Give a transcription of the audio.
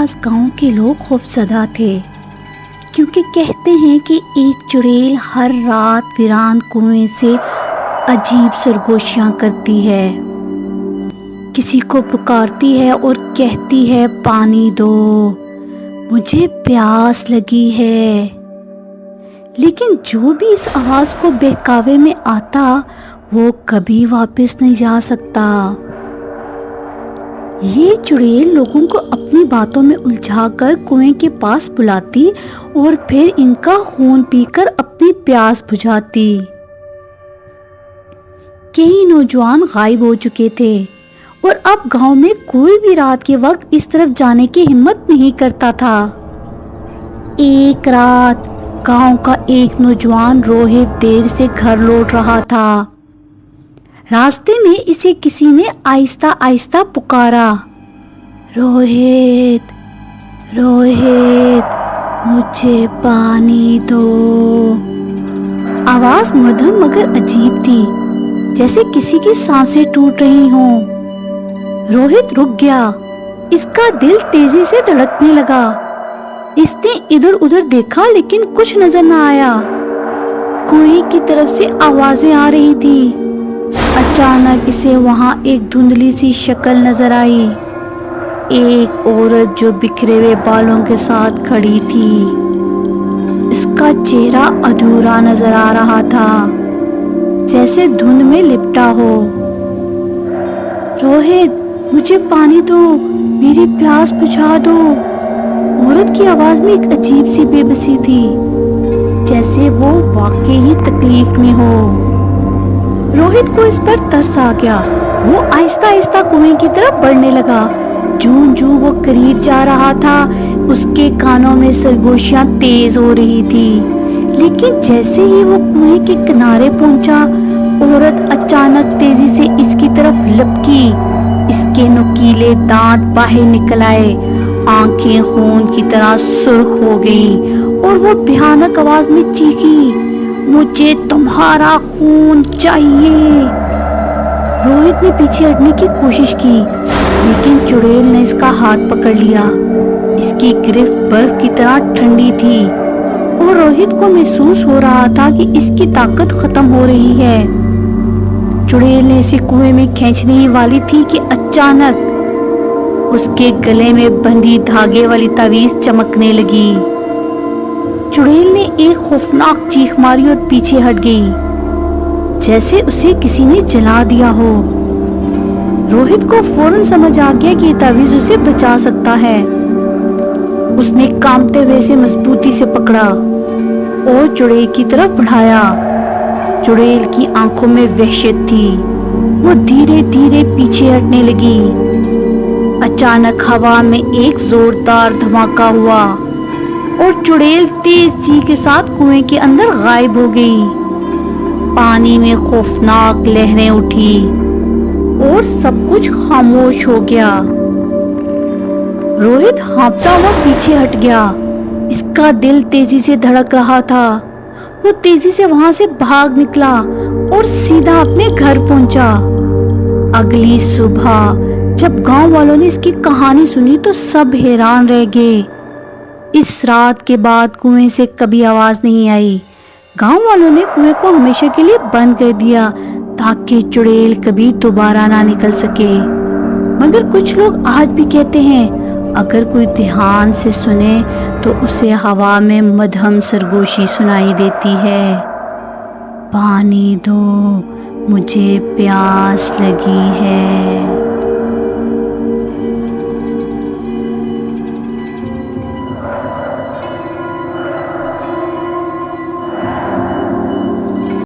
पास गांव के लोग खौफजदा थे, क्योंकि कहते हैं कि एक चुड़ैल हर रात वीरान कुएं से अजीब सरगोशियां करती है, किसी को पुकारती है और कहती है पानी दो, मुझे प्यास लगी है। लेकिन जो भी इस आवाज को बहकावे में आता वो कभी वापस नहीं जा सकता। ये चुड़ैल लोगों को अपनी बातों में उलझाकर कुएं के पास बुलाती और फिर इनका खून पीकर अपनी प्यास बुझाती। कई नौजवान गायब हो चुके थे और अब गांव में कोई भी रात के वक्त इस तरफ जाने की हिम्मत नहीं करता था। एक रात गांव का एक नौजवान रोहित देर से घर लौट रहा था। रास्ते में इसे किसी ने आहिस्ता आहिस्ता पुकारा, रोहित रोहित मुझे पानी दो। आवाज मधुर मगर अजीब थी, जैसे किसी की सांसें टूट रही हों। रोहित रुक गया, इसका दिल तेजी से धड़कने लगा। इसने इधर उधर देखा लेकिन कुछ नजर न आया। कुएं की तरफ से आवाजें आ रही थी। अचानक इसे वहां एक धुंधली सी शक्ल नजर आई, एक औरत जो बिखरे हुए बालों के साथ खड़ी थी। इसका चेहरा अधूरा नजर आ रहा था, जैसे धुंध में लिपटा हो। रोहित मुझे पानी दो, मेरी प्यास बुझा दो। औरत की आवाज में एक अजीब सी बेबसी थी, जैसे वो वाकई ही तकलीफ में हो। रोहित को इस पर तरस आ गया। वो आहिस्ता आहिस्ता कुएं की तरफ बढ़ने लगा। जूं वो करीब जा रहा था, उसके कानों में सरगोशियां तेज हो रही थी। लेकिन जैसे ही वो कुएं के किनारे पहुंचा, औरत अचानक तेजी से इसकी तरफ लपकी। इसके नुकीले दांत बाहर निकल आए, आंखें खून की तरह सुर्ख हो गईं और वो भयानक आवाज में चीखी, मुझे तुम्हारा खून चाहिए। रोहित ने पीछे हटने की कोशिश की, लेकिन चुड़ैल ने इसका हाथ पकड़ लिया। इसकी गिरफ्त बर्फ की तरह ठंडी थी और रोहित को महसूस हो रहा था कि इसकी ताकत खत्म हो रही है। चुड़ैल ने इसे कुएं में खींचने ही वाली थी कि अचानक उसके गले में बंधी धागे वाली तावीज चमकने लगी। चुड़ैल ने एक खौफनाक चीख मारी और पीछे हट गई, जैसे उसे किसी ने जला दिया हो। रोहित को फौरन समझ आ गया कि ये तावीज उसे बचा सकता है। उसने कांपते हुए से मजबूती से पकड़ा और चुड़ैल की तरफ बढ़ाया। चुड़ैल की आंखों में वहशत थी। वो धीरे धीरे पीछे हटने लगी। अचानक हवा में एक जोरदार धमाका हुआ और चुड़ैल तेज चीख के साथ कुएं के अंदर गायब हो गई। पानी में खौफनाक लहरें उठी और सब कुछ खामोश हो गया। रोहित हाँफता हुआ पीछे हट गया। इसका दिल तेजी से धड़क रहा था। वो तेजी से वहां से भाग निकला और सीधा अपने घर पहुंचा। अगली सुबह जब गांव वालों ने इसकी कहानी सुनी तो सब हैरान रह गए। इस रात के बाद कुएं से कभी आवाज नहीं आई। गांव वालों ने कुएं को हमेशा के लिए बंद कर दिया ताकि चुड़ैल कभी दोबारा ना निकल सके। मगर कुछ लोग आज भी कहते हैं अगर कोई ध्यान से सुने तो उसे हवा में मध्यम सरगोशी सुनाई देती है, पानी दो, मुझे प्यास लगी है।